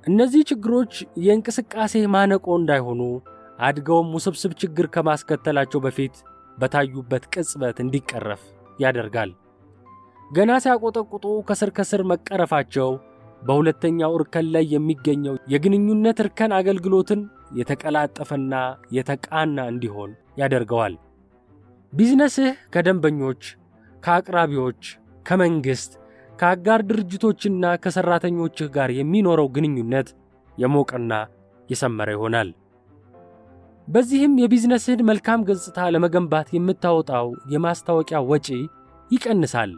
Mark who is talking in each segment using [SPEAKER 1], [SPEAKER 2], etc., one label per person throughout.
[SPEAKER 1] እነዚህ ችግሮች የእንቅስቃሴ ማነቆ እንዳይሆኑ አድገውም ውስብስብ ችግር ከማስከተላቸው በፊት በታዩበት ቅጽበት እንዲቀረፍ ያደርጋል። ገና ሲያቆጠቁጡ ከስር ከስር መቀረፋቸው በሁለተኛው እርከን ላይ የሚገኘው የግንኙነት እርከን አገልግሎትን የተቀላጠፈና የተቃና እንዲሆን ያደርገዋል። ቢዝነስህ ከደንበኞች፣ ከአቅራቢዎች፣ ከመንግሥት፣ ከአጋር ድርጅቶችና ከሠራተኞችህ ጋር የሚኖረው ግንኙነት የሞቀና የሰመረ ይሆናል። በዚህም የቢዝነስህን መልካም ገጽታ ለመገንባት የምታወጣው የማስታወቂያ ወጪ ይቀንሳል።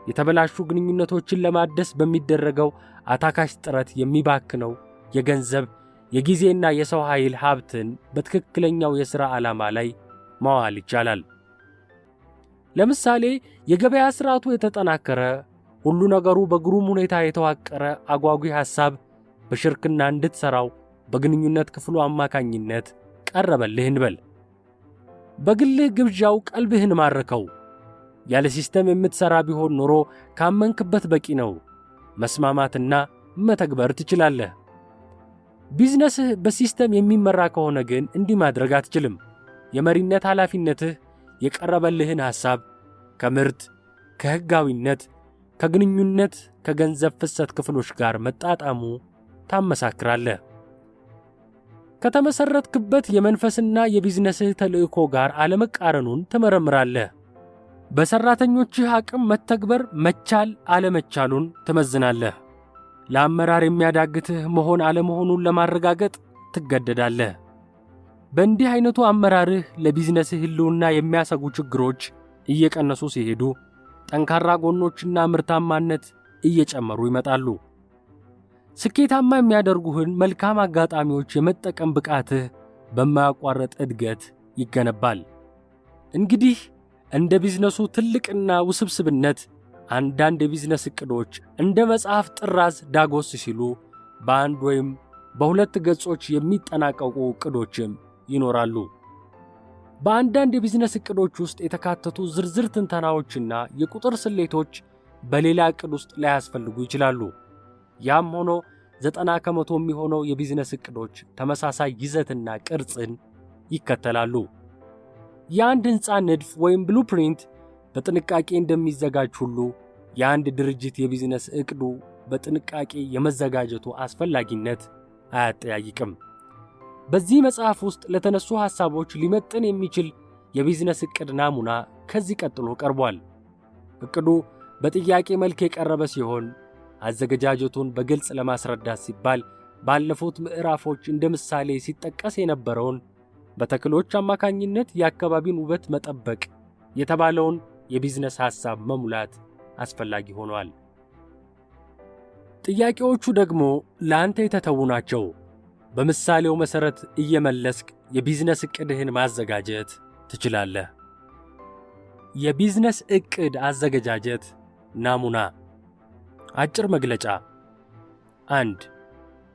[SPEAKER 1] የተበላሹ ግንኙነቶችን ለማደስ በሚደረገው አታካሽ ጥረት የሚባክነው የገንዘብ፣ የጊዜና የሰው ኃይል ሀብትን በትክክለኛው የሥራ ዓላማ ላይ ማዋል ይቻላል። ለምሳሌ የገበያ ሥርዓቱ የተጠናከረ፣ ሁሉ ነገሩ በግሩም ሁኔታ የተዋቀረ አጓጊ ሐሳብ በሽርክና እንድትሠራው በግንኙነት ክፍሉ አማካኝነት ቀረበልህ እንበል። በግልህ ግብዣው ቀልብህን ማረከው። ያለ ሲስተም የምትሠራ ቢሆን ኖሮ ካመንክበት በቂ ነው። መስማማትና መተግበር ትችላለህ። ቢዝነስህ በሲስተም የሚመራ ከሆነ ግን እንዲህ ማድረግ አትችልም። የመሪነት ኃላፊነትህ የቀረበልህን ሐሳብ ከምርት፣ ከሕጋዊነት፣ ከግንኙነት፣ ከገንዘብ ፍሰት ክፍሎች ጋር መጣጣሙ ታመሳክራለህ። ከተመሠረትክበት የመንፈስና የቢዝነስህ ተልእኮ ጋር አለመቃረኑን ትመረምራለህ። በሠራተኞችህ አቅም መተግበር መቻል አለመቻሉን ትመዝናለህ። ለአመራር የሚያዳግትህ መሆን አለመሆኑን ለማረጋገጥ ትገደዳለህ። በእንዲህ አይነቱ አመራርህ ለቢዝነስህ ሕልውና የሚያሰጉ ችግሮች እየቀነሱ ሲሄዱ፣ ጠንካራ ጎኖችና ምርታማነት እየጨመሩ ይመጣሉ። ስኬታማ የሚያደርጉህን መልካም አጋጣሚዎች የመጠቀም ብቃትህ በማያቋርጥ እድገት ይገነባል። እንግዲህ እንደ ቢዝነሱ ትልቅና ውስብስብነት አንዳንድ የቢዝነስ ዕቅዶች እንደ መጽሐፍ ጥራዝ ዳጎስ ሲሉ በአንድ ወይም በሁለት ገጾች የሚጠናቀቁ ዕቅዶችም ይኖራሉ። በአንዳንድ የቢዝነስ ዕቅዶች ውስጥ የተካተቱ ዝርዝር ትንተናዎችና የቁጥር ስሌቶች በሌላ ዕቅድ ውስጥ ላያስፈልጉ ይችላሉ። ያም ሆኖ 90% የሚሆነው የቢዝነስ ዕቅዶች ተመሳሳይ ይዘትና ቅርጽን ይከተላሉ። የአንድ ሕንፃ ንድፍ ወይም ብሉፕሪንት በጥንቃቄ እንደሚዘጋጅ ሁሉ የአንድ ድርጅት የቢዝነስ ዕቅዱ በጥንቃቄ የመዘጋጀቱ አስፈላጊነት አያጠያይቅም። በዚህ መጽሐፍ ውስጥ ለተነሱ ሐሳቦች ሊመጥን የሚችል የቢዝነስ ዕቅድ ናሙና ከዚህ ቀጥሎ ቀርቧል። ዕቅዱ በጥያቄ መልክ የቀረበ ሲሆን አዘገጃጀቱን በግልጽ ለማስረዳት ሲባል ባለፉት ምዕራፎች እንደ ምሳሌ ሲጠቀስ የነበረውን በተክሎች አማካኝነት የአካባቢን ውበት መጠበቅ የተባለውን የቢዝነስ ሐሳብ መሙላት አስፈላጊ ሆኗል። ጥያቄዎቹ ደግሞ ለአንተ የተተዉ ናቸው። በምሳሌው መሠረት እየመለስክ የቢዝነስ ዕቅድህን ማዘጋጀት ትችላለህ። የቢዝነስ ዕቅድ አዘገጃጀት ናሙና። አጭር መግለጫ። 1.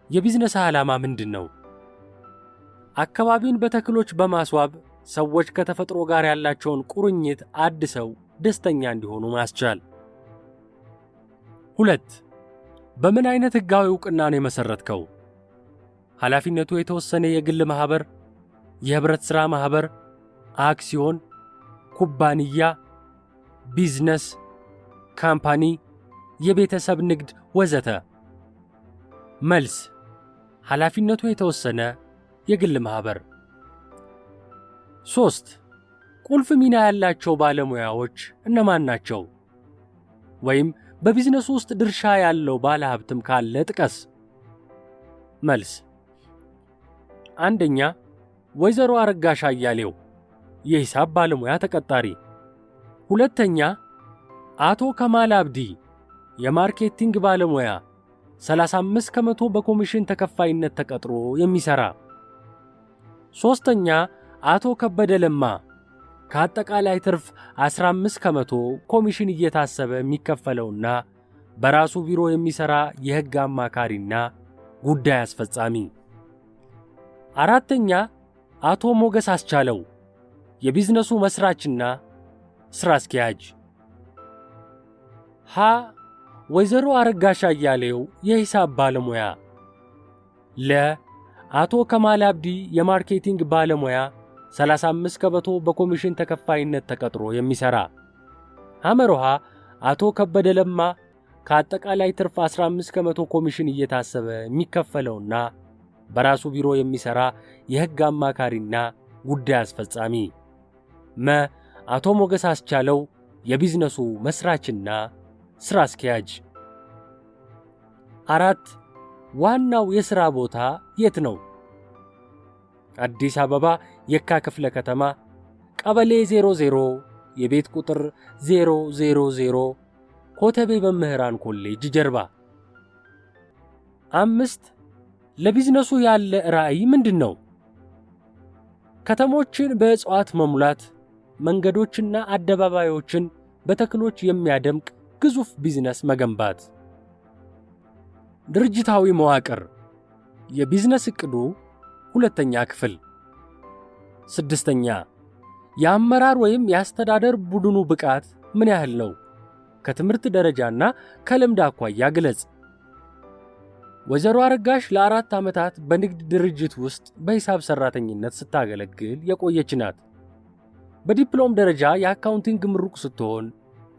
[SPEAKER 1] የቢዝነስ ዓላማ ምንድን ነው? አካባቢን በተክሎች በማስዋብ ሰዎች ከተፈጥሮ ጋር ያላቸውን ቁርኝት አድሰው ደስተኛ እንዲሆኑ ማስቻል። 2. በምን አይነት ሕጋዊ ዕውቅና ነው የመሠረትከው? ኃላፊነቱ የተወሰነ የግል ማኅበር፣ የኅብረት ሥራ ማኅበር፣ አክሲዮን፣ ኩባንያ፣ ቢዝነስ፣ ካምፓኒ፣ የቤተሰብ ንግድ ወዘተ። መልስ። ኃላፊነቱ የተወሰነ የግል ማኅበር። 3. ቁልፍ ሚና ያላቸው ባለሙያዎች እነማን ናቸው? ወይም በቢዝነሱ ውስጥ ድርሻ ያለው ባለሀብትም ካለ ጥቀስ። መልስ። 1. ወይዘሮ አረጋሽ አያሌው የሂሳብ ባለሙያ ተቀጣሪ። 2. አቶ ከማል አብዲ የማርኬቲንግ ባለሙያ 35% በኮሚሽን ተከፋይነት ተቀጥሮ የሚሠራ። 3. አቶ ከበደ ለማ ከአጠቃላይ ትርፍ 15% ኮሚሽን እየታሰበ የሚከፈለውና በራሱ ቢሮ የሚሠራ የሕግ አማካሪና ጉዳይ አስፈጻሚ። 4. አቶ ሞገስ አስቻለው የቢዝነሱ መሥራችና ሥራ አስኪያጅ። ሀ. ወይዘሮ አረጋሽ አያሌው የሂሳብ ባለሙያ አቶ ከማል አብዲ የማርኬቲንግ ባለሙያ 35 ከመቶ በኮሚሽን ተከፋይነት ተቀጥሮ የሚሰራ። ሐመሮሃ አቶ ከበደ ለማ ከአጠቃላይ ትርፍ 15 ከመቶ ኮሚሽን እየታሰበ የሚከፈለውና በራሱ ቢሮ የሚሰራ የሕግ አማካሪና ጉዳይ አስፈጻሚ። አቶ ሞገስ አስቻለው የቢዝነሱ መስራችና ሥራ አስኪያጅ። 4 ዋናው የሥራ ቦታ የት ነው? አዲስ አበባ የካ ክፍለ ከተማ ቀበሌ 00 የቤት ቁጥር 000 ኮተቤ መምህራን ኮሌጅ ጀርባ። 5 ለቢዝነሱ ያለ ራዕይ ምንድነው? ከተሞችን በእጽዋት መሙላት፣ መንገዶችና አደባባዮችን በተክሎች የሚያደምቅ ግዙፍ ቢዝነስ መገንባት። ድርጅታዊ መዋቅር የቢዝነስ ዕቅዱ ሁለተኛ ክፍል። 6ኛ የአመራር ወይም የአስተዳደር ቡድኑ ብቃት ምን ያህል ነው? ከትምህርት ደረጃና ከልምድ አኳያ ግለጽ። ወይዘሮ አረጋሽ ለ4 ዓመታት በንግድ ድርጅት ውስጥ በሂሳብ ሰራተኝነት ስታገለግል የቆየች ናት። በዲፕሎም ደረጃ የአካውንቲንግ ምሩቅ ስትሆን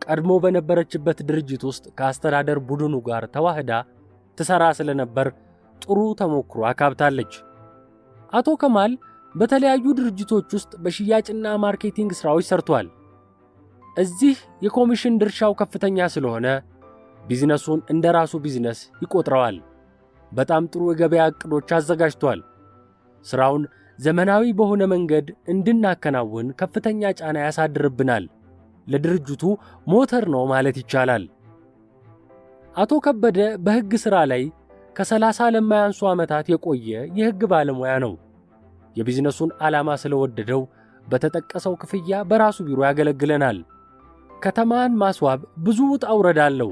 [SPEAKER 1] ቀድሞ በነበረችበት ድርጅት ውስጥ ከአስተዳደር ቡድኑ ጋር ተዋህዳ ትሰራ ስለነበር ጥሩ ተሞክሮ አካብታለች። አቶ ከማል በተለያዩ ድርጅቶች ውስጥ በሽያጭና ማርኬቲንግ ሥራዎች ሰርቷል። እዚህ የኮሚሽን ድርሻው ከፍተኛ ስለሆነ ቢዝነሱን እንደራሱ ቢዝነስ ይቆጥረዋል። በጣም ጥሩ የገበያ ዕቅዶች አዘጋጅቷል። ሥራውን ዘመናዊ በሆነ መንገድ እንድናከናውን ከፍተኛ ጫና ያሳድርብናል። ለድርጅቱ ሞተር ነው ማለት ይቻላል። አቶ ከበደ በሕግ ሥራ ላይ ከ30 ለማያንሱ ዓመታት የቆየ የሕግ ባለሙያ ነው። የቢዝነሱን ዓላማ ስለወደደው በተጠቀሰው ክፍያ በራሱ ቢሮ ያገለግለናል። ከተማን ማስዋብ ብዙ ውጣ ውረድ አለው።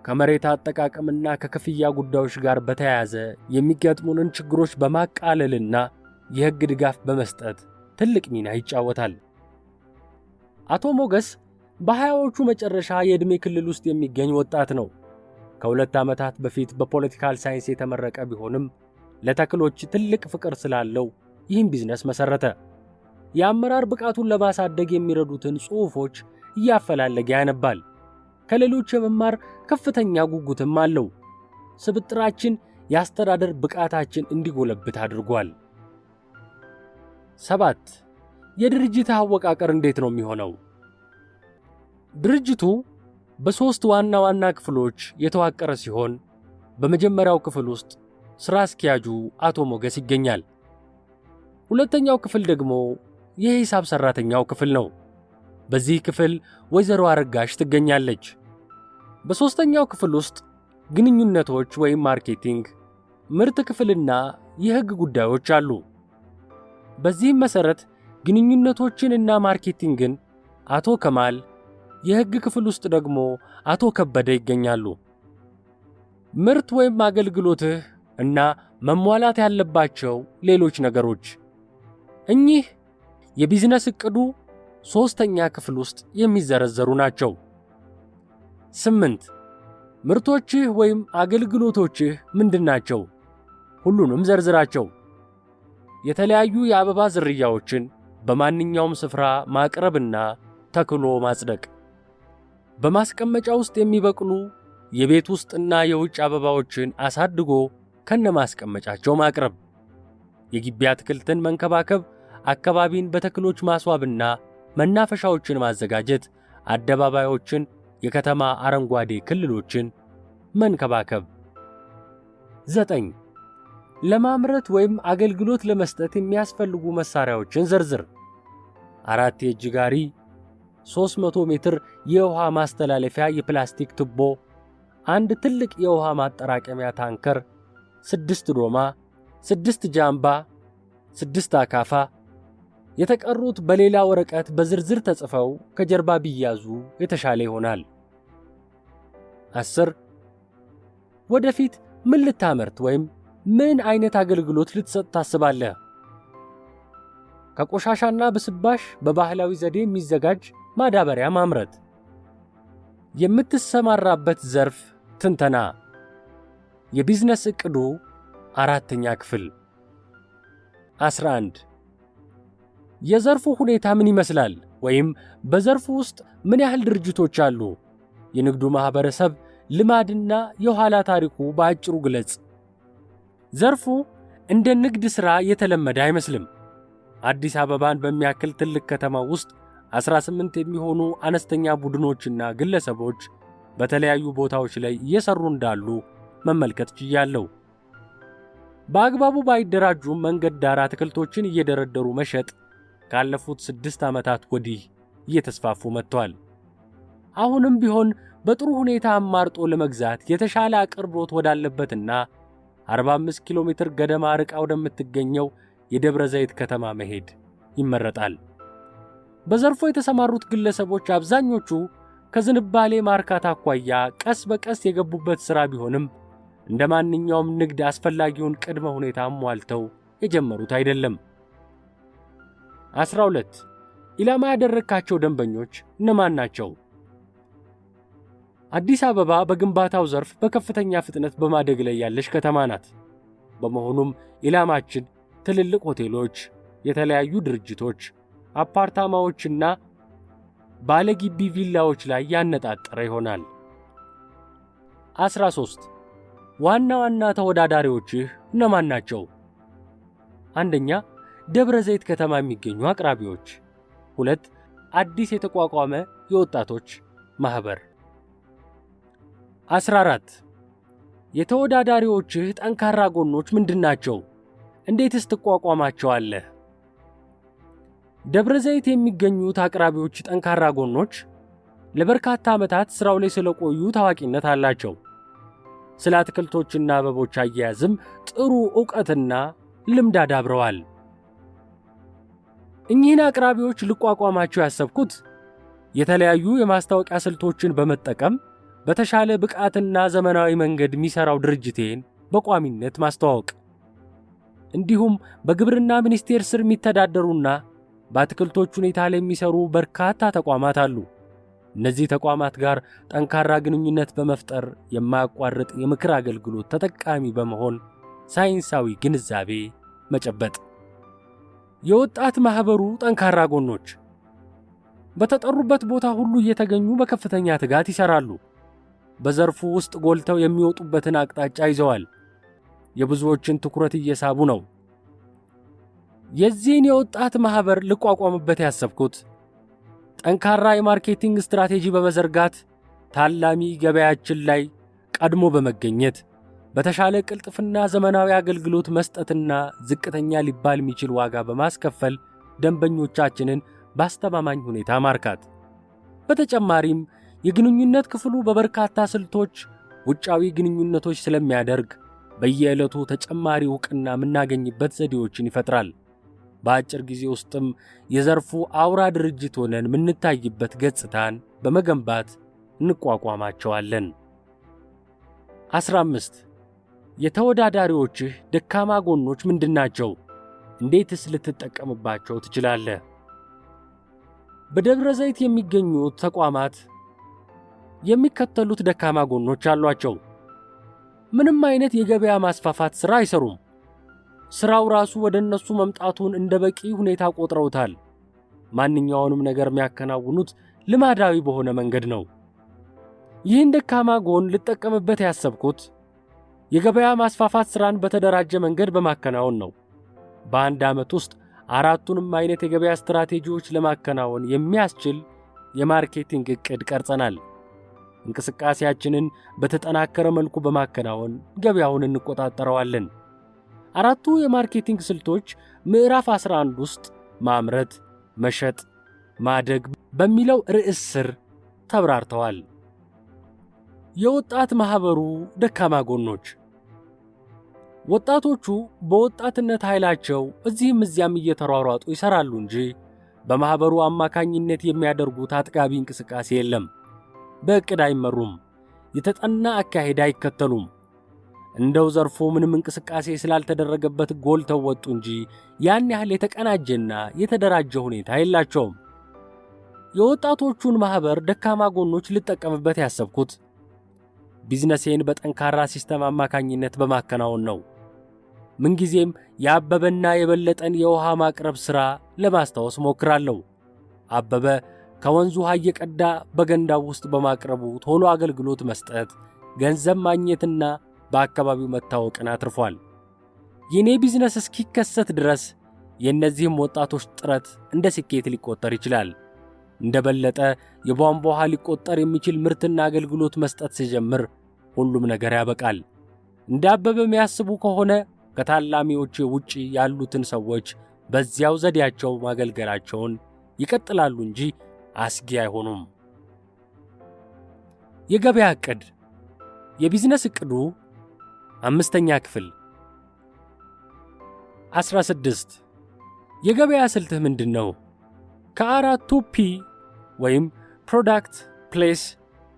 [SPEAKER 1] ከመሬት አጠቃቀምና ከክፍያ ጉዳዮች ጋር በተያያዘ የሚገጥሙንን ችግሮች በማቃለልና የሕግ ድጋፍ በመስጠት ትልቅ ሚና ይጫወታል። አቶ ሞገስ በ20ዎቹ መጨረሻ የዕድሜ ክልል ውስጥ የሚገኝ ወጣት ነው። ከ2 ዓመታት በፊት በፖለቲካል ሳይንስ የተመረቀ ቢሆንም ለተክሎች ትልቅ ፍቅር ስላለው ይህን ቢዝነስ መሠረተ። የአመራር ብቃቱን ለማሳደግ የሚረዱትን ጽሑፎች እያፈላለገ ያነባል። ከሌሎች የመማር ከፍተኛ ጉጉትም አለው። ስብጥራችን የአስተዳደር ብቃታችን እንዲጎለብት አድርጓል። 7 የድርጅት አወቃቀር እንዴት ነው የሚሆነው? ድርጅቱ በ3 ዋና ዋና ክፍሎች የተዋቀረ ሲሆን በመጀመሪያው ክፍል ውስጥ ሥራ አስኪያጁ አቶ ሞገስ ይገኛል። ሁለተኛው ክፍል ደግሞ የሂሳብ ሠራተኛው ክፍል ነው። በዚህ ክፍል ወይዘሮ አረጋሽ ትገኛለች። በሦስተኛው ክፍል ውስጥ ግንኙነቶች ወይም ማርኬቲንግ፣ ምርት ክፍልና የሕግ ጉዳዮች አሉ። በዚህም መሠረት ግንኙነቶችንና ማርኬቲንግን አቶ ከማል፣ የሕግ ክፍል ውስጥ ደግሞ አቶ ከበደ ይገኛሉ። ምርት ወይም አገልግሎትህ እና መሟላት ያለባቸው ሌሎች ነገሮች እኚህ የቢዝነስ ዕቅዱ 3ኛ ክፍል ውስጥ የሚዘረዘሩ ናቸው። 8 ምርቶችህ ወይም አገልግሎቶችህ ምንድናቸው? ሁሉንም ዘርዝራቸው። የተለያዩ የአበባ ዝርያዎችን በማንኛውም ስፍራ ማቅረብና ተክሎ ማጽደቅ። በማስቀመጫ ውስጥ የሚበቅሉ የቤት ውስጥና የውጭ አበባዎችን አሳድጎ ከነማስቀመጫቸው ማቅረብ። የግቢ አትክልትን መንከባከብ፣ አካባቢን በተክሎች ማስዋብና መናፈሻዎችን ማዘጋጀት፣ አደባባዮችን፣ የከተማ አረንጓዴ ክልሎችን መንከባከብ። 9 ለማምረት ወይም አገልግሎት ለመስጠት የሚያስፈልጉ መሳሪያዎችን ዘርዝር። 4 የእጅ ጋሪ፣ 300 ሜትር የውሃ ማስተላለፊያ የፕላስቲክ ቱቦ፣ 1 ትልቅ የውሃ ማጠራቀሚያ ታንከር፣ 6 ዶማ፣ 6 ጃምባ፣ 6 አካፋ። የተቀሩት በሌላ ወረቀት በዝርዝር ተጽፈው ከጀርባ ቢያዙ የተሻለ ይሆናል። 10 ወደፊት ምን ልታመርት ወይም ምን አይነት አገልግሎት ልትሰጥ ታስባለህ? ከቆሻሻና ብስባሽ በባህላዊ ዘዴ የሚዘጋጅ ማዳበሪያ ማምረት። የምትሰማራበት ዘርፍ ትንተና። የቢዝነስ ዕቅዱ አራተኛ ክፍል 11 የዘርፉ ሁኔታ ምን ይመስላል? ወይም በዘርፉ ውስጥ ምን ያህል ድርጅቶች አሉ? የንግዱ ማህበረሰብ ልማድና የኋላ ታሪኩ በአጭሩ ግለጽ። ዘርፉ እንደ ንግድ ሥራ የተለመደ አይመስልም። አዲስ አበባን በሚያክል ትልቅ ከተማ ውስጥ 18 የሚሆኑ አነስተኛ ቡድኖችና ግለሰቦች በተለያዩ ቦታዎች ላይ እየሰሩ እንዳሉ መመልከት ችያለሁ። በአግባቡ ባይደራጁም መንገድ ዳር አትክልቶችን እየደረደሩ መሸጥ ካለፉት 6 ዓመታት ወዲህ እየተስፋፉ መጥቷል። አሁንም ቢሆን በጥሩ ሁኔታ አማርጦ ለመግዛት የተሻለ አቅርቦት ወዳለበትና 45 ኪሎ ሜትር ገደማ ርቃ ወደምትገኘው የደብረ ዘይት ከተማ መሄድ ይመረጣል። በዘርፉ የተሰማሩት ግለሰቦች አብዛኞቹ ከዝንባሌ ማርካት አኳያ ቀስ በቀስ የገቡበት ሥራ ቢሆንም እንደ ማንኛውም ንግድ አስፈላጊውን ቅድመ ሁኔታ አሟልተው የጀመሩት አይደለም። 12 ኢላማ ያደረግካቸው ደንበኞች እነማን ናቸው? አዲስ አበባ በግንባታው ዘርፍ በከፍተኛ ፍጥነት በማደግ ላይ ያለች ከተማ ናት። በመሆኑም ኢላማችን ትልልቅ ሆቴሎች፣ የተለያዩ ድርጅቶች፣ አፓርታማዎችና ባለግቢ ቪላዎች ላይ ያነጣጠረ ይሆናል። 13 ዋና ዋና ተወዳዳሪዎችህ እነማን ናቸው? አንደኛ ደብረ ዘይት ከተማ የሚገኙ አቅራቢዎች። 2 አዲስ የተቋቋመ የወጣቶች ማህበር። 14 የተወዳዳሪዎችህ ጠንካራ ጎኖች ምንድናቸው? እንዴትስ ትቋቋማቸዋለህ? ደብረ ዘይት የሚገኙት አቅራቢዎች ጠንካራ ጎኖች ለበርካታ ዓመታት ሥራው ላይ ስለቆዩ ታዋቂነት አላቸው። ስለ አትክልቶችና አበቦች አያያዝም ጥሩ ዕውቀትና ልምድ አዳብረዋል። እኚህን አቅራቢዎች ልቋቋማቸው ያሰብኩት የተለያዩ የማስታወቂያ ስልቶችን በመጠቀም በተሻለ ብቃትና ዘመናዊ መንገድ የሚሠራው ድርጅቴን በቋሚነት ማስተዋወቅ፣ እንዲሁም በግብርና ሚኒስቴር ስር የሚተዳደሩና በአትክልቶች ሁኔታ ላይ የሚሠሩ በርካታ ተቋማት አሉ። እነዚህ ተቋማት ጋር ጠንካራ ግንኙነት በመፍጠር የማያቋርጥ የምክር አገልግሎት ተጠቃሚ በመሆን ሳይንሳዊ ግንዛቤ መጨበጥ። የወጣት ማህበሩ ጠንካራ ጎኖች በተጠሩበት ቦታ ሁሉ እየተገኙ በከፍተኛ ትጋት ይሰራሉ። በዘርፉ ውስጥ ጎልተው የሚወጡበትን አቅጣጫ ይዘዋል። የብዙዎችን ትኩረት እየሳቡ ነው። የዚህን የወጣት ማህበር ልቋቋምበት ያሰብኩት ጠንካራ የማርኬቲንግ ስትራቴጂ በመዘርጋት ታላሚ ገበያችን ላይ ቀድሞ በመገኘት በተሻለ ቅልጥፍና ዘመናዊ አገልግሎት መስጠትና ዝቅተኛ ሊባል የሚችል ዋጋ በማስከፈል ደንበኞቻችንን በአስተማማኝ ሁኔታ ማርካት። በተጨማሪም የግንኙነት ክፍሉ በበርካታ ስልቶች ውጫዊ ግንኙነቶች ስለሚያደርግ በየዕለቱ ተጨማሪ ዕውቅና የምናገኝበት ዘዴዎችን ይፈጥራል። በአጭር ጊዜ ውስጥም የዘርፉ አውራ ድርጅት ሆነን የምንታይበት ገጽታን በመገንባት እንቋቋማቸዋለን። 15 የተወዳዳሪዎችህ ደካማ ጎኖች ምንድናቸው? እንዴትስ ልትጠቀምባቸው ትችላለህ? በደብረ ዘይት የሚገኙት ተቋማት የሚከተሉት ደካማ ጎኖች አሏቸው። ምንም አይነት የገበያ ማስፋፋት ሥራ አይሰሩም። ሥራው ራሱ ወደ እነሱ መምጣቱን እንደ በቂ ሁኔታ ቆጥረውታል። ማንኛውንም ነገር የሚያከናውኑት ልማዳዊ በሆነ መንገድ ነው። ይህን ደካማ ጎን ልጠቀምበት ያሰብኩት የገበያ ማስፋፋት ሥራን በተደራጀ መንገድ በማከናወን ነው። በአንድ ዓመት ውስጥ 4ቱንም አይነት የገበያ ስትራቴጂዎች ለማከናወን የሚያስችል የማርኬቲንግ ዕቅድ ቀርጸናል። እንቅስቃሴያችንን በተጠናከረ መልኩ በማከናወን ገበያውን እንቆጣጠረዋለን። 4ቱ የማርኬቲንግ ስልቶች ምዕራፍ 11 ውስጥ ማምረት፣ መሸጥ፣ ማደግ በሚለው ርዕስ ስር ተብራርተዋል። የወጣት ማህበሩ ደካማ ጎኖች። ወጣቶቹ በወጣትነት ኃይላቸው እዚህም እዚያም እየተሯሯጡ ይሰራሉ እንጂ በማህበሩ አማካኝነት የሚያደርጉት አጥጋቢ እንቅስቃሴ የለም። በእቅድ አይመሩም። የተጠና አካሄድ አይከተሉም። እንደው ዘርፎ ምንም እንቅስቃሴ ስላልተደረገበት ጎልተው ወጡ እንጂ ያን ያህል የተቀናጀና የተደራጀ ሁኔታ የላቸውም። የወጣቶቹን ማህበር ደካማ ጎኖች ልጠቀምበት ያሰብኩት ቢዝነሴን በጠንካራ ሲስተም አማካኝነት በማከናወን ነው። ምንጊዜም የአበበና የበለጠን የውሃ ማቅረብ ሥራ ለማስታወስ ሞክራለሁ። አበበ ከወንዙ ውሃ እየቀዳ በገንዳው ውስጥ በማቅረቡ ቶሎ አገልግሎት መስጠት፣ ገንዘብ ማግኘትና በአካባቢው መታወቅን አትርፏል። የኔ ቢዝነስ እስኪከሰት ድረስ የእነዚህም ወጣቶች ጥረት እንደ ስኬት ሊቆጠር ይችላል። እንደ በለጠ የቧንቧ ውሃ ሊቆጠር የሚችል ምርትና አገልግሎት መስጠት ሲጀምር ሁሉም ነገር ያበቃል። እንደ አበበ የሚያስቡ ከሆነ ከታላሚዎች ውጪ ያሉትን ሰዎች በዚያው ዘዴያቸው ማገልገላቸውን ይቀጥላሉ እንጂ አስጊ አይሆኑም። የገበያ ዕቅድ። የቢዝነስ ዕቅዱ 5ኛ ክፍል 16 የገበያ ስልትህ ምንድን ነው? ከአራቱ ፒ ወይም ፕሮዳክት፣ ፕሌስ፣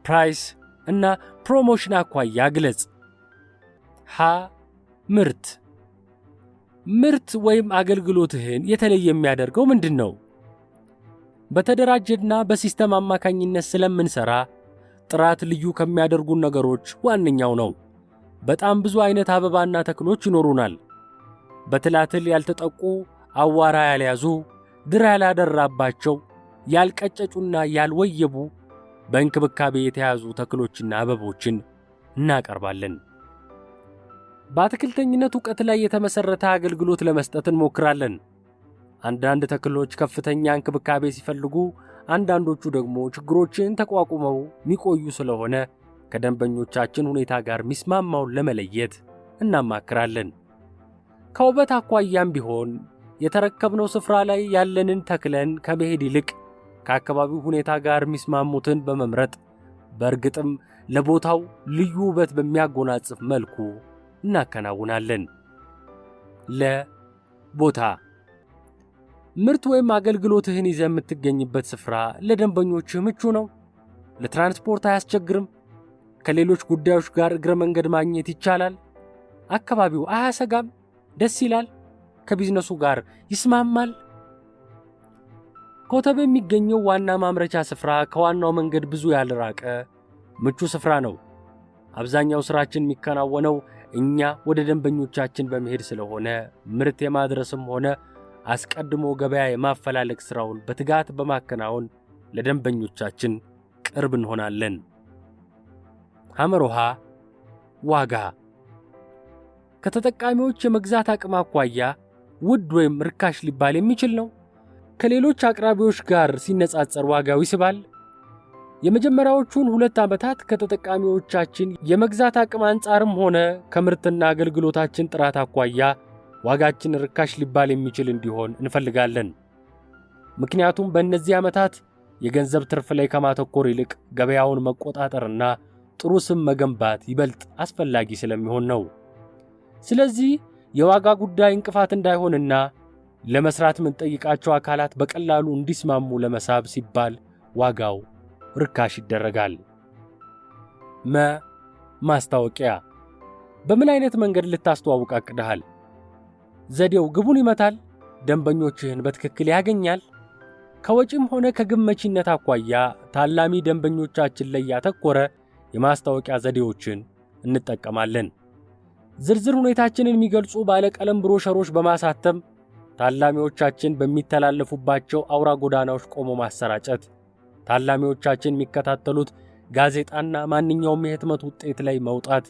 [SPEAKER 1] ፕራይስ እና ፕሮሞሽን አኳያ ግለጽ። ሀ ምርት። ምርት ወይም አገልግሎትህን የተለየ የሚያደርገው ምንድን ነው? በተደራጀና በሲስተም አማካኝነት ስለምንሰራ ጥራት ልዩ ከሚያደርጉን ነገሮች ዋነኛው ነው። በጣም ብዙ አይነት አበባና ተክሎች ይኖሩናል። በትላትል ያልተጠቁ፣ አዋራ ያልያዙ፣ ድር ያላደራባቸው፣ ያልቀጨጩና ያልወየቡ በእንክብካቤ የተያዙ ተክሎችና አበቦችን እናቀርባለን። በአትክልተኝነት ዕውቀት ላይ የተመሠረተ አገልግሎት ለመስጠት እንሞክራለን። አንዳንድ ተክሎች ከፍተኛ እንክብካቤ ሲፈልጉ፣ አንዳንዶቹ ደግሞ ችግሮችን ተቋቁመው የሚቆዩ ስለሆነ ከደንበኞቻችን ሁኔታ ጋር ሚስማማውን ለመለየት እናማክራለን። ከውበት አኳያም ቢሆን የተረከብነው ስፍራ ላይ ያለንን ተክለን ከመሄድ ይልቅ ከአካባቢው ሁኔታ ጋር ሚስማሙትን በመምረጥ በእርግጥም ለቦታው ልዩ ውበት በሚያጎናጽፍ መልኩ እናከናውናለን። ለቦታ ምርት ወይም አገልግሎትህን ይዘህ የምትገኝበት ስፍራ ለደንበኞችህ ምቹ ነው? ለትራንስፖርት አያስቸግርም? ከሌሎች ጉዳዮች ጋር እግረ መንገድ ማግኘት ይቻላል? አካባቢው አያሰጋም? ደስ ይላል? ከቢዝነሱ ጋር ይስማማል? ኮተቤ የሚገኘው ዋና ማምረቻ ስፍራ ከዋናው መንገድ ብዙ ያልራቀ ምቹ ስፍራ ነው። አብዛኛው ስራችን የሚከናወነው እኛ ወደ ደንበኞቻችን በመሄድ ስለሆነ ምርት የማድረስም ሆነ አስቀድሞ ገበያ የማፈላለግ ሥራውን በትጋት በማከናወን ለደንበኞቻችን ቅርብ እንሆናለን። ሐመሮሃ ዋጋ። ከተጠቃሚዎች የመግዛት አቅም አኳያ ውድ ወይም ርካሽ ሊባል የሚችል ነው? ከሌሎች አቅራቢዎች ጋር ሲነጻጸር ዋጋው ይስባል? የመጀመሪያዎቹን 2 ዓመታት ከተጠቃሚዎቻችን የመግዛት አቅም አንጻርም ሆነ ከምርትና አገልግሎታችን ጥራት አኳያ ዋጋችን ርካሽ ሊባል የሚችል እንዲሆን እንፈልጋለን። ምክንያቱም በእነዚህ ዓመታት የገንዘብ ትርፍ ላይ ከማተኮር ይልቅ ገበያውን መቆጣጠርና ጥሩ ስም መገንባት ይበልጥ አስፈላጊ ስለሚሆን ነው። ስለዚህ የዋጋ ጉዳይ እንቅፋት እንዳይሆንና ለመስራት የምንጠይቃቸው አካላት በቀላሉ እንዲስማሙ ለመሳብ ሲባል ዋጋው ርካሽ ይደረጋል። ማስታወቂያ። በምን አይነት መንገድ ልታስተዋውቅ አቅደሃል? ዘዴው ግቡን ይመታል? ደንበኞችህን በትክክል ያገኛል? ከወጪም ሆነ ከግመቺነት አኳያ ታላሚ ደንበኞቻችን ላይ ያተኮረ የማስታወቂያ ዘዴዎችን እንጠቀማለን። ዝርዝር ሁኔታችንን የሚገልጹ ባለቀለም ብሮሸሮች በማሳተም ታላሚዎቻችን በሚተላለፉባቸው አውራ ጎዳናዎች ቆሞ ማሰራጨት፣ ታላሚዎቻችን የሚከታተሉት ጋዜጣና ማንኛውም የህትመት ውጤት ላይ መውጣት፣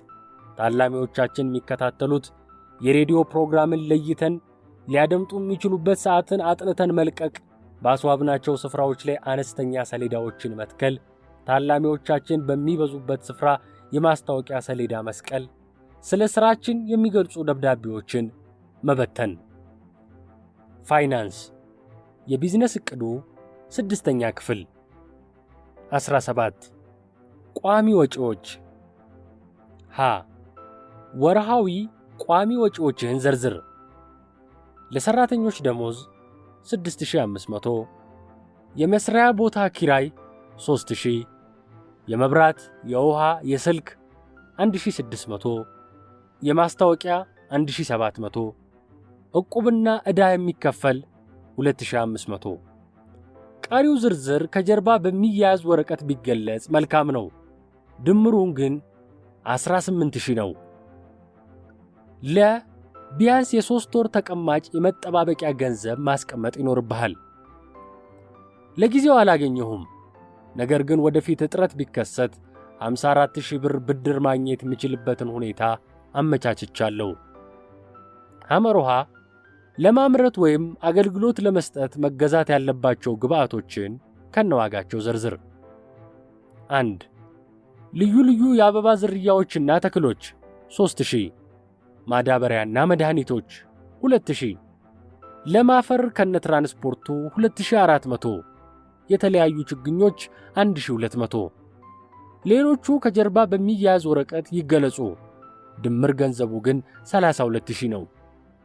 [SPEAKER 1] ታላሚዎቻችን የሚከታተሉት የሬዲዮ ፕሮግራምን ለይተን ሊያደምጡ የሚችሉበት ሰዓትን አጥንተን መልቀቅ፣ ባስዋብናቸው ስፍራዎች ላይ አነስተኛ ሰሌዳዎችን መትከል፣ ታላሚዎቻችን በሚበዙበት ስፍራ የማስታወቂያ ሰሌዳ መስቀል፣ ስለ ሥራችን የሚገልጹ ደብዳቤዎችን መበተን። ፋይናንስ። የቢዝነስ ዕቅዱ 6ኛ ክፍል 17 ቋሚ ወጪዎች። ሀ ወርሃዊ ቋሚ ወጪዎችህን ዘርዝር። ለሰራተኞች ደሞዝ 6500፣ የመስሪያ ቦታ ኪራይ 3000፣ የመብራት፣ የውሃ፣ የስልክ 1600፣ የማስታወቂያ 1700፣ ዕቁብና ዕዳ የሚከፈል 2500። ቀሪው ዝርዝር ከጀርባ በሚያያዝ ወረቀት ቢገለጽ መልካም ነው። ድምሩን ግን 18000 ነው። ቢያንስ የ3 ወር ተቀማጭ የመጠባበቂያ ገንዘብ ማስቀመጥ ይኖርብሃል። ለጊዜው አላገኘሁም፣ ነገር ግን ወደፊት እጥረት ቢከሰት 54,000 ብር ብድር ማግኘት የምችልበትን ሁኔታ አመቻችቻለሁ። ሐመሮሃ ለማምረት ወይም አገልግሎት ለመስጠት መገዛት ያለባቸው ግብአቶችን ከነዋጋቸው ዘርዝር። 1. ልዩ ልዩ የአበባ ዝርያዎችና ተክሎች 3000። ማዳበሪያና መድኃኒቶች 2000። ለም አፈር ከነትራንስፖርቱ 2400። የተለያዩ ችግኞች 1200። ሌሎቹ ከጀርባ በሚያያዝ ወረቀት ይገለጹ። ድምር ገንዘቡ ግን 32000 ነው።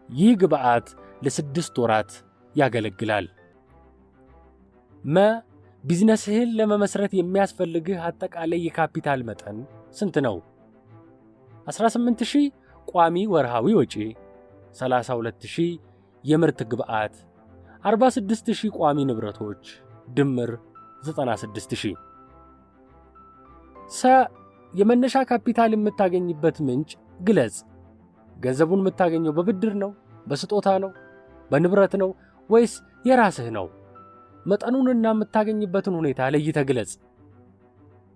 [SPEAKER 1] ይህ ግብአት ለ6 ወራት ያገለግላል። ቢዝነስህን ለመመስረት የሚያስፈልግህ አጠቃላይ የካፒታል መጠን ስንት ነው? 18000 ቋሚ ወርሃዊ ወጪ፣ 32000 የምርት ግብአት፣ 46000 ቋሚ ንብረቶች፣ ድምር 96000። የመነሻ ካፒታል የምታገኝበት ምንጭ ግለጽ። ገንዘቡን የምታገኘው በብድር ነው? በስጦታ ነው? በንብረት ነው? ወይስ የራስህ ነው? መጠኑንና የምታገኝበትን ሁኔታ ለይተህ ግለጽ።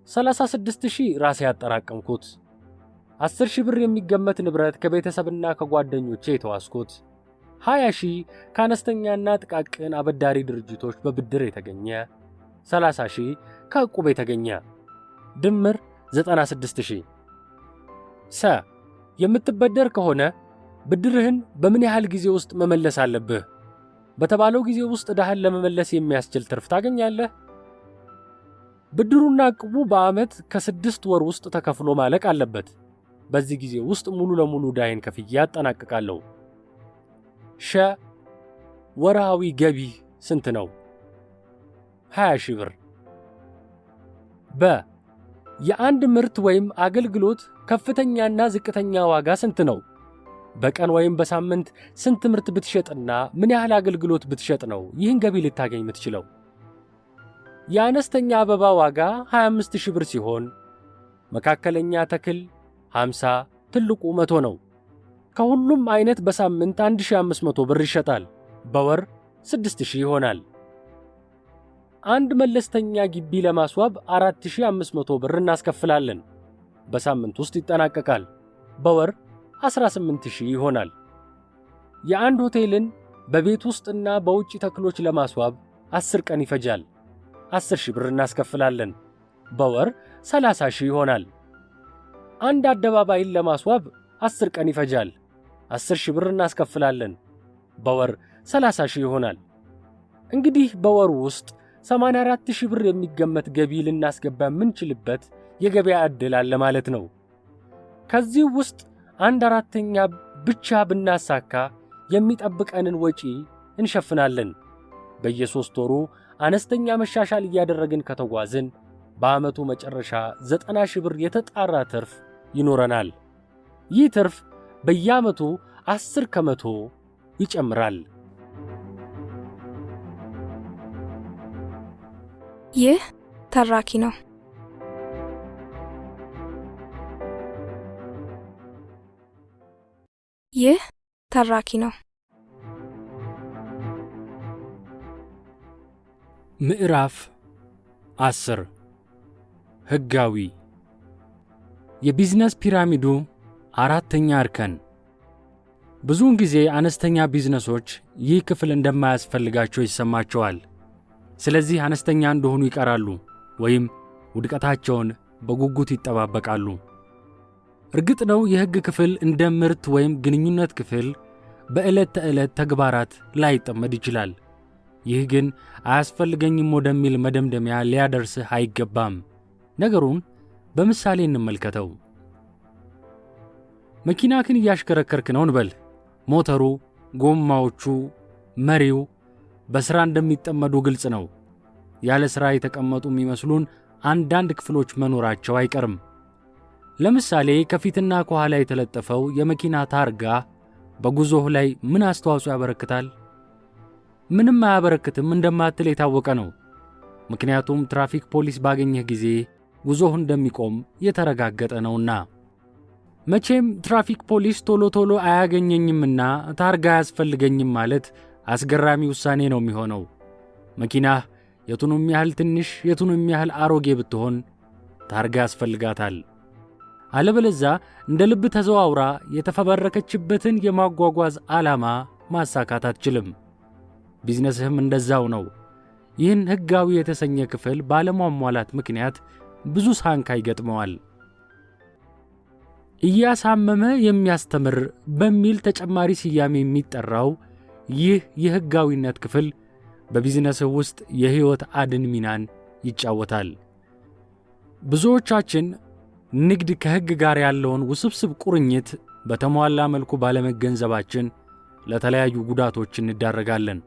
[SPEAKER 1] 36000 ራሴ ያጠራቀምኩት፣ 10000 ብር የሚገመት ንብረት ከቤተሰብና ከጓደኞቼ የተዋስኩት፣ 20000 ከአነስተኛና ጥቃቅን አበዳሪ ድርጅቶች በብድር የተገኘ፣ 30000 ከዕቁብ የተገኘ፣ ድምር 96000። የምትበደር ከሆነ ብድርህን በምን ያህል ጊዜ ውስጥ መመለስ አለብህ? በተባለው ጊዜ ውስጥ ዕዳህን ለመመለስ የሚያስችል ትርፍ ታገኛለህ? ብድሩና ዕቁቡ በዓመት ከ6 ወር ውስጥ ተከፍሎ ማለቅ አለበት። በዚህ ጊዜ ውስጥ ሙሉ ለሙሉ ዕዳዬን ከፍዬ አጠናቅቃለሁ። ወርሃዊ ገቢ ስንት ነው? 20000 ብር። የአንድ ምርት ወይም አገልግሎት ከፍተኛና ዝቅተኛ ዋጋ ስንት ነው? በቀን ወይም በሳምንት ስንት ምርት ብትሸጥና ምን ያህል አገልግሎት ብትሸጥ ነው ይህን ገቢ ልታገኝ የምትችለው? የአነስተኛ አበባ ዋጋ 25000 ብር ሲሆን መካከለኛ ተክል 50፣ ትልቁ 100 ነው። ከሁሉም አይነት በሳምንት 1500 ብር ይሸጣል። በወር 6000 ይሆናል። አንድ መለስተኛ ግቢ ለማስዋብ 4500 ብር እናስከፍላለን። በሳምንት ውስጥ ይጠናቀቃል። በወር 18000 ይሆናል። የአንድ ሆቴልን በቤት ውስጥና በውጭ ተክሎች ለማስዋብ 10 ቀን ይፈጃል። 10000 ብር እናስከፍላለን። በወር 30000 ይሆናል። አንድ አደባባይን ለማስዋብ 10 ቀን ይፈጃል። 10000 ብር እናስከፍላለን። በወር 30000 ይሆናል። እንግዲህ በወሩ ውስጥ 84000 ብር የሚገመት ገቢ ልናስገባ የምንችልበት የገበያ ዕድል አለ ማለት ነው። ከዚህ ውስጥ 1/4 ብቻ ብናሳካ የሚጠብቀንን ወጪ እንሸፍናለን። በየ3 ወሩ አነስተኛ መሻሻል እያደረግን ከተጓዝን በዓመቱ መጨረሻ 90000 ብር የተጣራ ትርፍ ይኖረናል። ይህ ትርፍ በየዓመቱ 10 ከመቶ ይጨምራል።
[SPEAKER 2] ይህ ተራኪ ነው። ይህ ተራኪ ነው።
[SPEAKER 1] ምዕራፍ 10 ሕጋዊ የቢዝነስ ፒራሚዱ 4ኛ እርከን። ብዙውን ጊዜ አነስተኛ ቢዝነሶች ይህ ክፍል እንደማያስፈልጋቸው ይሰማቸዋል። ስለዚህ አነስተኛ እንደሆኑ ይቀራሉ ወይም ውድቀታቸውን በጉጉት ይጠባበቃሉ። እርግጥ ነው የሕግ ክፍል እንደ ምርት ወይም ግንኙነት ክፍል በዕለት ተዕለት ተግባራት ላይጠመድ ይችላል። ይህ ግን አያስፈልገኝም ወደሚል መደምደሚያ ሊያደርስህ አይገባም። ነገሩን በምሳሌ እንመልከተው። መኪናክን እያሽከረከርክ ነው እንበል። ሞተሩ፣ ጎማዎቹ፣ መሪው በሥራ እንደሚጠመዱ ግልጽ ነው። ያለ ሥራ የተቀመጡ የሚመስሉን አንዳንድ ክፍሎች መኖራቸው አይቀርም። ለምሳሌ ከፊትና ከኋላ የተለጠፈው የመኪና ታርጋ በጉዞህ ላይ ምን አስተዋጽኦ ያበረክታል? ምንም አያበረክትም እንደማትል የታወቀ ነው። ምክንያቱም ትራፊክ ፖሊስ ባገኘህ ጊዜ ጉዞህ እንደሚቆም የተረጋገጠ ነውና። መቼም ትራፊክ ፖሊስ ቶሎ ቶሎ አያገኘኝምና ታርጋ አያስፈልገኝም ማለት አስገራሚ ውሳኔ ነው የሚሆነው። መኪናህ የቱንም ያህል ትንሽ የቱንም ያህል አሮጌ ብትሆን ታርጋ ያስፈልጋታል። አለበለዛ እንደ ልብ ተዘዋውራ የተፈበረከችበትን የማጓጓዝ ዓላማ ማሳካት አትችልም። ቢዝነስህም እንደዛው ነው። ይህን ሕጋዊ የተሰኘ ክፍል ባለሟሟላት ምክንያት ብዙ ሳንካ ይገጥመዋል። እያሳመመ የሚያስተምር በሚል ተጨማሪ ስያሜ የሚጠራው ይህ የሕጋዊነት ክፍል በቢዝነስህ ውስጥ የሕይወት አድን ሚናን ይጫወታል። ብዙዎቻችን ንግድ ከሕግ ጋር ያለውን ውስብስብ ቁርኝት በተሟላ መልኩ ባለመገንዘባችን ለተለያዩ ጉዳቶች እንዳረጋለን።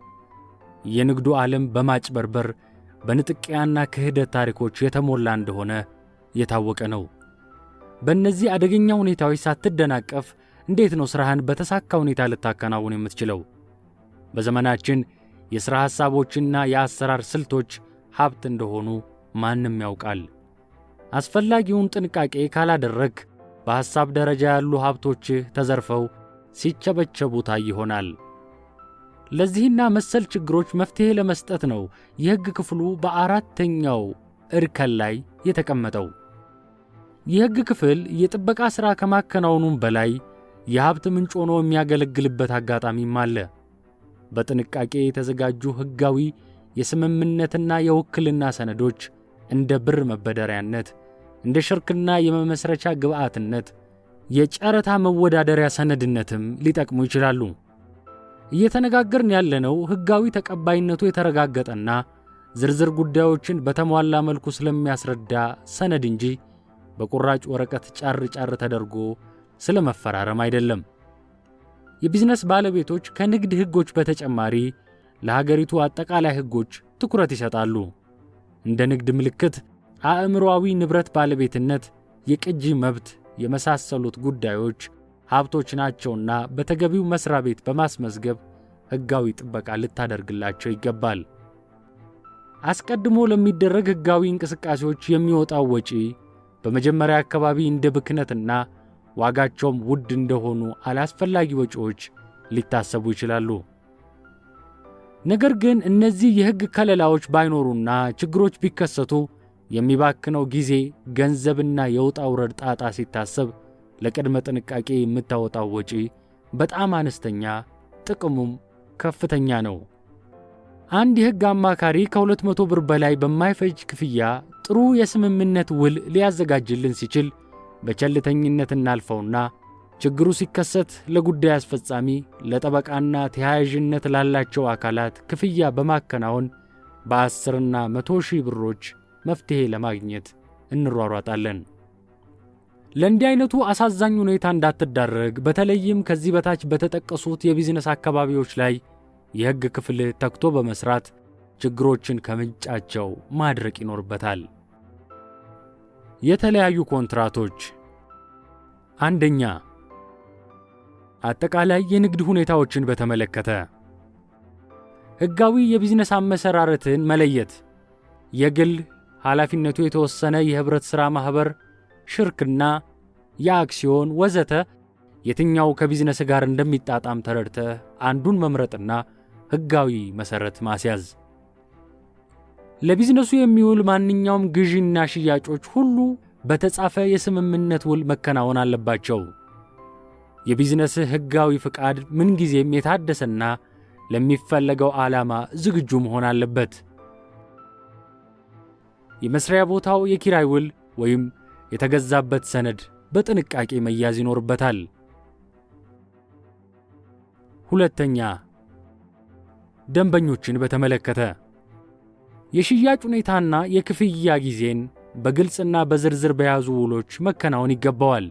[SPEAKER 1] የንግዱ ዓለም በማጭበርበር በንጥቂያና ክህደት ታሪኮች የተሞላ እንደሆነ የታወቀ ነው። በእነዚህ አደገኛ ሁኔታዎች ሳትደናቀፍ እንዴት ነው ሥራህን በተሳካ ሁኔታ ልታከናውን የምትችለው? በዘመናችን የሥራ ሐሳቦችና የአሰራር ስልቶች ሀብት እንደሆኑ ማንም ያውቃል። አስፈላጊውን ጥንቃቄ ካላደረግ በሐሳብ ደረጃ ያሉ ሀብቶችህ ተዘርፈው ሲቸበቸቡ ታይ ይሆናል። ለዚህና መሰል ችግሮች መፍትሔ ለመስጠት ነው የሕግ ክፍሉ በአራተኛው እርከን ላይ የተቀመጠው። የሕግ ክፍል የጥበቃ ሥራ ከማከናወኑም በላይ የሀብት ምንጭ ሆኖ የሚያገለግልበት አጋጣሚም አለ። በጥንቃቄ የተዘጋጁ ሕጋዊ የስምምነትና የውክልና ሰነዶች እንደ ብር መበደሪያነት፣ እንደ ሽርክና የመመስረቻ ግብዓትነት፣ የጨረታ መወዳደሪያ ሰነድነትም ሊጠቅሙ ይችላሉ። እየተነጋገርን ያለነው ሕጋዊ ተቀባይነቱ የተረጋገጠና ዝርዝር ጉዳዮችን በተሟላ መልኩ ስለሚያስረዳ ሰነድ እንጂ በቁራጭ ወረቀት ጫር ጫር ተደርጎ ስለመፈራረም አይደለም። የቢዝነስ ባለቤቶች ከንግድ ሕጎች በተጨማሪ ለሀገሪቱ አጠቃላይ ሕጎች ትኩረት ይሰጣሉ። እንደ ንግድ ምልክት፣ አእምሮአዊ ንብረት ባለቤትነት፣ የቅጂ መብት የመሳሰሉት ጉዳዮች ሀብቶች ናቸውና በተገቢው መስሪያ ቤት በማስመዝገብ ሕጋዊ ጥበቃ ልታደርግላቸው ይገባል። አስቀድሞ ለሚደረግ ሕጋዊ እንቅስቃሴዎች የሚወጣው ወጪ በመጀመሪያ አካባቢ እንደ ብክነትና ዋጋቸውም ውድ እንደሆኑ አላስፈላጊ ወጪዎች ሊታሰቡ ይችላሉ። ነገር ግን እነዚህ የሕግ ከለላዎች ባይኖሩና ችግሮች ቢከሰቱ የሚባክነው ጊዜ፣ ገንዘብና የውጣ ውረድ ጣጣ ሲታሰብ ለቅድመ ጥንቃቄ የምታወጣው ወጪ በጣም አነስተኛ፣ ጥቅሙም ከፍተኛ ነው። አንድ የሕግ አማካሪ ከ200 ብር በላይ በማይፈጅ ክፍያ ጥሩ የስምምነት ውል ሊያዘጋጅልን ሲችል በቸልተኝነት እናልፈውና ችግሩ ሲከሰት ለጉዳይ አስፈጻሚ፣ ለጠበቃና ተያያዥነት ላላቸው አካላት ክፍያ በማከናወን በ10ና 100 ሺህ ብሮች መፍትሔ ለማግኘት እንሯሯጣለን። ለእንዲህ አይነቱ አሳዛኝ ሁኔታ እንዳትዳረግ በተለይም ከዚህ በታች በተጠቀሱት የቢዝነስ አካባቢዎች ላይ የሕግ ክፍል ተግቶ በመስራት ችግሮችን ከምንጫቸው ማድረቅ ይኖርበታል። የተለያዩ ኮንትራቶች። አንደኛ፣ አጠቃላይ የንግድ ሁኔታዎችን በተመለከተ ሕጋዊ የቢዝነስ አመሰራረትን መለየት። የግል ኃላፊነቱ የተወሰነ የህብረት ሥራ ማኅበር፣ ሽርክና፣ የአክሲዮን ወዘተ የትኛው ከቢዝነስ ጋር እንደሚጣጣም ተረድተህ አንዱን መምረጥና ሕጋዊ መሠረት ማስያዝ። ለቢዝነሱ የሚውል ማንኛውም ግዢና ሽያጮች ሁሉ በተጻፈ የስምምነት ውል መከናወን አለባቸው። የቢዝነስህ ሕጋዊ ፍቃድ ምንጊዜም የታደሰና ለሚፈለገው ዓላማ ዝግጁ መሆን አለበት። የመስሪያ ቦታው የኪራይ ውል ወይም የተገዛበት ሰነድ በጥንቃቄ መያዝ ይኖርበታል። ሁለተኛ፣ ደንበኞችን በተመለከተ የሽያጭ ሁኔታና የክፍያ ጊዜን በግልጽና በዝርዝር በያዙ ውሎች መከናወን ይገባዋል።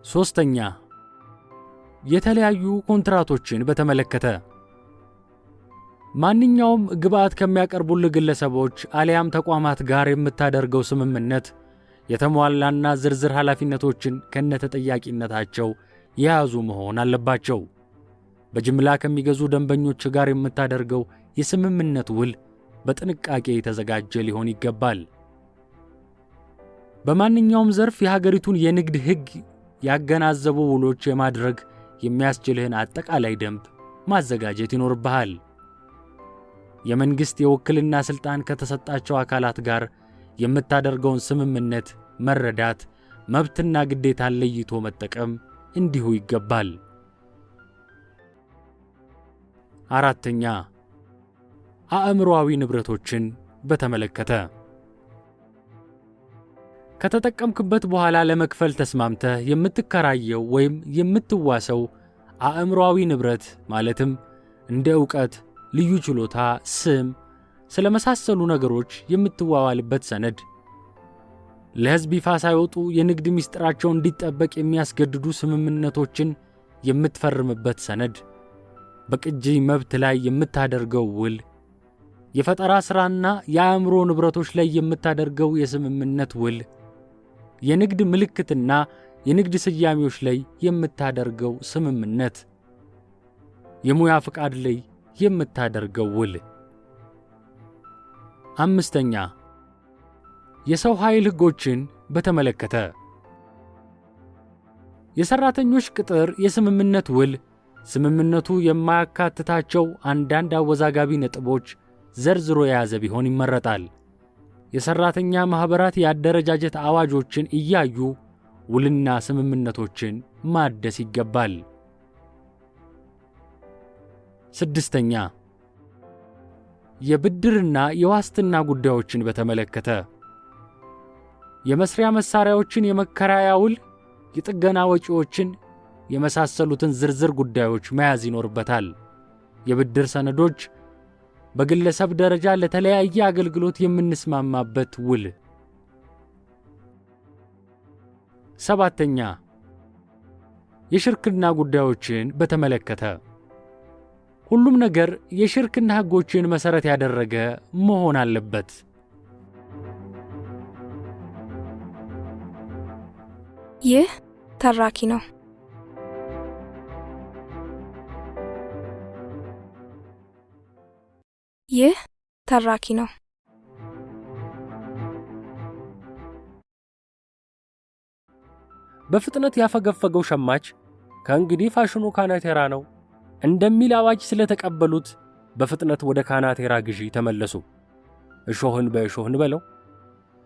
[SPEAKER 1] ሦስተኛ፣ የተለያዩ ኮንትራቶችን በተመለከተ ማንኛውም ግብዓት ከሚያቀርቡልህ ግለሰቦች አሊያም ተቋማት ጋር የምታደርገው ስምምነት የተሟላና ዝርዝር ኃላፊነቶችን ከነተጠያቂነታቸው የያዙ መሆን አለባቸው። በጅምላ ከሚገዙ ደንበኞች ጋር የምታደርገው የስምምነት ውል በጥንቃቄ የተዘጋጀ ሊሆን ይገባል። በማንኛውም ዘርፍ የሀገሪቱን የንግድ ሕግ ያገናዘቡ ውሎች የማድረግ የሚያስችልህን አጠቃላይ ደንብ ማዘጋጀት ይኖርብሃል። የመንግሥት የውክልና ሥልጣን ከተሰጣቸው አካላት ጋር የምታደርገውን ስምምነት መረዳት፣ መብትና ግዴታን ለይቶ መጠቀም እንዲሁ ይገባል። 4ኛ አእምሮአዊ ንብረቶችን በተመለከተ ከተጠቀምክበት በኋላ ለመክፈል ተስማምተህ የምትከራየው ወይም የምትዋሰው አእምሮአዊ ንብረት ማለትም እንደ ዕውቀት፣ ልዩ ችሎታ፣ ስም ስለመሳሰሉ ነገሮች የምትዋዋልበት ሰነድ፣ ለሕዝብ ይፋ ሳይወጡ የንግድ ምስጢራቸው እንዲጠበቅ የሚያስገድዱ ስምምነቶችን የምትፈርምበት ሰነድ፣ በቅጂ መብት ላይ የምታደርገው ውል፣ የፈጠራ ሥራና የአእምሮ ንብረቶች ላይ የምታደርገው የስምምነት ውል፣ የንግድ ምልክትና የንግድ ስያሜዎች ላይ የምታደርገው ስምምነት፣ የሙያ ፍቃድ ላይ የምታደርገው ውል። 5ኛ የሰው ኃይል ሕጎችን በተመለከተ የሰራተኞች ቅጥር የስምምነት ውል ስምምነቱ የማያካትታቸው አንዳንድ አወዛጋቢ ነጥቦች ዘርዝሮ የያዘ ቢሆን ይመረጣል። የሰራተኛ ማኅበራት የአደረጃጀት አዋጆችን እያዩ ውልና ስምምነቶችን ማደስ ይገባል። 6ኛ የብድርና የዋስትና ጉዳዮችን በተመለከተ የመስሪያ መሳሪያዎችን የመከራያ ውል፣ የጥገና ወጪዎችን የመሳሰሉትን ዝርዝር ጉዳዮች መያዝ ይኖርበታል። የብድር ሰነዶች በግለሰብ ደረጃ ለተለያየ አገልግሎት የምንስማማበት ውል። 7ኛ የሽርክና ጉዳዮችን በተመለከተ ሁሉም ነገር የሽርክና ሕጎችን መሠረት ያደረገ መሆን አለበት።
[SPEAKER 2] ይህ ተራኪ ነው። ይህ ተራኪ ነው።
[SPEAKER 1] በፍጥነት ያፈገፈገው ሸማች ከእንግዲህ ፋሽኑ ካናቴራ ነው እንደሚል አዋጅ ስለተቀበሉት በፍጥነት ወደ ካናቴራ ግዢ ተመለሱ። እሾህን በእሾህን በለው።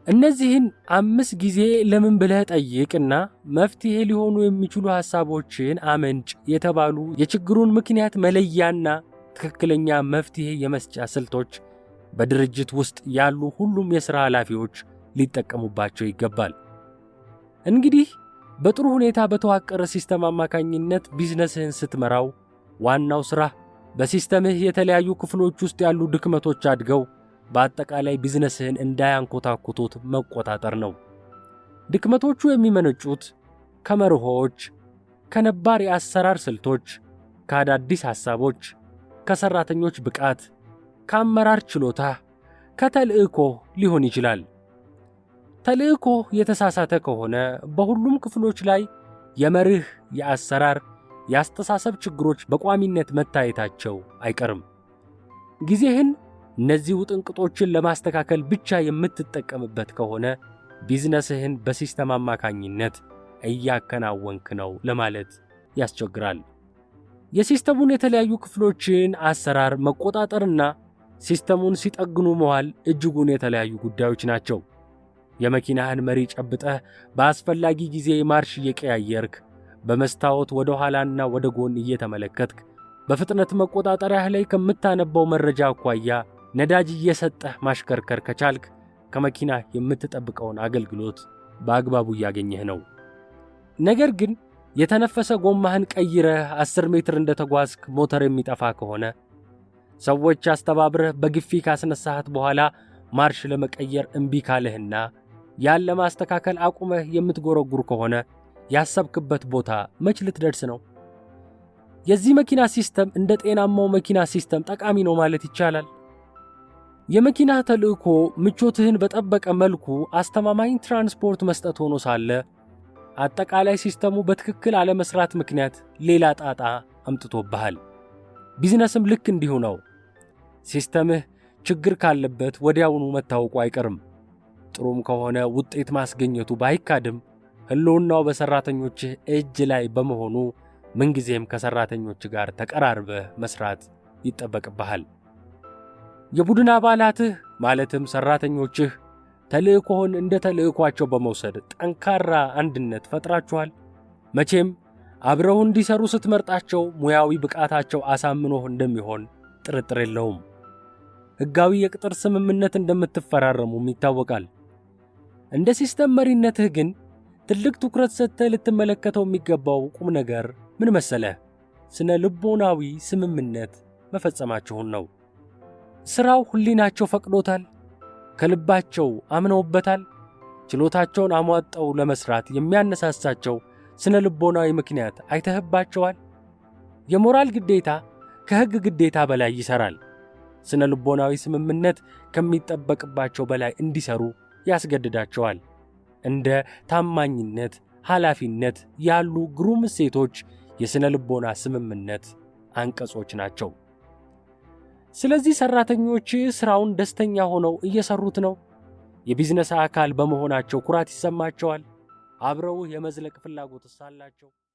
[SPEAKER 1] እነዚህን 5 ጊዜ ለምን ብለህ ጠይቅና መፍትሄ ሊሆኑ የሚችሉ ሐሳቦችን አመንጭ የተባሉ የችግሩን ምክንያት መለያና ትክክለኛ መፍትሄ የመስጫ ስልቶች በድርጅት ውስጥ ያሉ ሁሉም የሥራ ኃላፊዎች ሊጠቀሙባቸው ይገባል። እንግዲህ በጥሩ ሁኔታ በተዋቀረ ሲስተም አማካኝነት ቢዝነስህን ስትመራው ዋናው ሥራ በሲስተምህ የተለያዩ ክፍሎች ውስጥ ያሉ ድክመቶች አድገው በአጠቃላይ ቢዝነስህን እንዳያንኮታኩቱት መቆጣጠር ነው። ድክመቶቹ የሚመነጩት ከመርሆች፣ ከነባር የአሰራር ስልቶች፣ ከአዳዲስ ሐሳቦች፣ ከሠራተኞች ብቃት፣ ከአመራር ችሎታ፣ ከተልዕኮ ሊሆን ይችላል። ተልዕኮ የተሳሳተ ከሆነ በሁሉም ክፍሎች ላይ የመርህ፣ የአሰራር፣ የአስተሳሰብ ችግሮች በቋሚነት መታየታቸው አይቀርም። ጊዜህን እነዚህ ውጥንቅጦችን ለማስተካከል ብቻ የምትጠቀምበት ከሆነ ቢዝነስህን በሲስተም አማካኝነት እያከናወንክ ነው ለማለት ያስቸግራል። የሲስተሙን የተለያዩ ክፍሎችን አሰራር መቆጣጠርና ሲስተሙን ሲጠግኑ መዋል እጅጉን የተለያዩ ጉዳዮች ናቸው። የመኪናህን መሪ ጨብጠህ በአስፈላጊ ጊዜ ማርሽ እየቀያየርክ በመስታወት ወደ ኋላና ወደ ጎን እየተመለከትክ በፍጥነት መቆጣጠሪያህ ላይ ከምታነባው መረጃ አኳያ ነዳጅ እየሰጠህ ማሽከርከር ከቻልክ ከመኪናህ የምትጠብቀውን አገልግሎት በአግባቡ እያገኘህ ነው። ነገር ግን የተነፈሰ ጎማህን ቀይረህ 10 ሜትር እንደተጓዝክ ሞተር የሚጠፋ ከሆነ ሰዎች አስተባብረህ በግፊ ካስነሳሃት በኋላ ማርሽ ለመቀየር እምቢ ካለህና ያን ለማስተካከል አቁመህ የምትጎረጉር ከሆነ ያሰብክበት ቦታ መች ልትደርስ ነው? የዚህ መኪና ሲስተም እንደ ጤናማው መኪና ሲስተም ጠቃሚ ነው ማለት ይቻላል? የመኪናህ ተልዕኮ ምቾትህን በጠበቀ መልኩ አስተማማኝ ትራንስፖርት መስጠት ሆኖ ሳለ አጠቃላይ ሲስተሙ በትክክል አለመስራት ምክንያት ሌላ ጣጣ አምጥቶብሃል። ቢዝነስም ልክ እንዲሁ ነው። ሲስተምህ ችግር ካለበት ወዲያውኑ መታወቁ አይቀርም። ጥሩም ከሆነ ውጤት ማስገኘቱ ባይካድም ህልውናው በሰራተኞችህ እጅ ላይ በመሆኑ ምንጊዜም ከሰራተኞች ጋር ተቀራርበህ መስራት ይጠበቅብሃል። የቡድን አባላትህ ማለትም ሰራተኞችህ ተልእኮህን እንደ ተልእኳቸው በመውሰድ ጠንካራ አንድነት ፈጥራችኋል። መቼም አብረው እንዲሰሩ ስትመርጣቸው ሙያዊ ብቃታቸው አሳምኖህ እንደሚሆን ጥርጥር የለውም። ሕጋዊ የቅጥር ስምምነት እንደምትፈራረሙም ይታወቃል። እንደ ሲስተም መሪነትህ ግን ትልቅ ትኩረት ሰጥተህ ልትመለከተው የሚገባው ቁም ነገር ምን መሰለህ? ስነ ልቦናዊ ስምምነት መፈጸማችሁን ነው። ሥራው ሕሊናቸው ፈቅዶታል? ከልባቸው አምነውበታል? ችሎታቸውን አሟጠው ለመስራት የሚያነሳሳቸው ስነ ልቦናዊ ምክንያት አይተህባቸዋል? የሞራል ግዴታ ከሕግ ግዴታ በላይ ይሠራል። ስነ ልቦናዊ ስምምነት ከሚጠበቅባቸው በላይ እንዲሰሩ ያስገድዳቸዋል። እንደ ታማኝነት፣ ኃላፊነት ያሉ ግሩም እሴቶች የስነ ልቦና ስምምነት አንቀጾች ናቸው። ስለዚህ ሰራተኞች ሥራውን ደስተኛ ሆነው እየሰሩት ነው። የቢዝነስ አካል በመሆናቸው ኩራት ይሰማቸዋል። አብረው የመዝለቅ ፍላጎትስ አላቸው።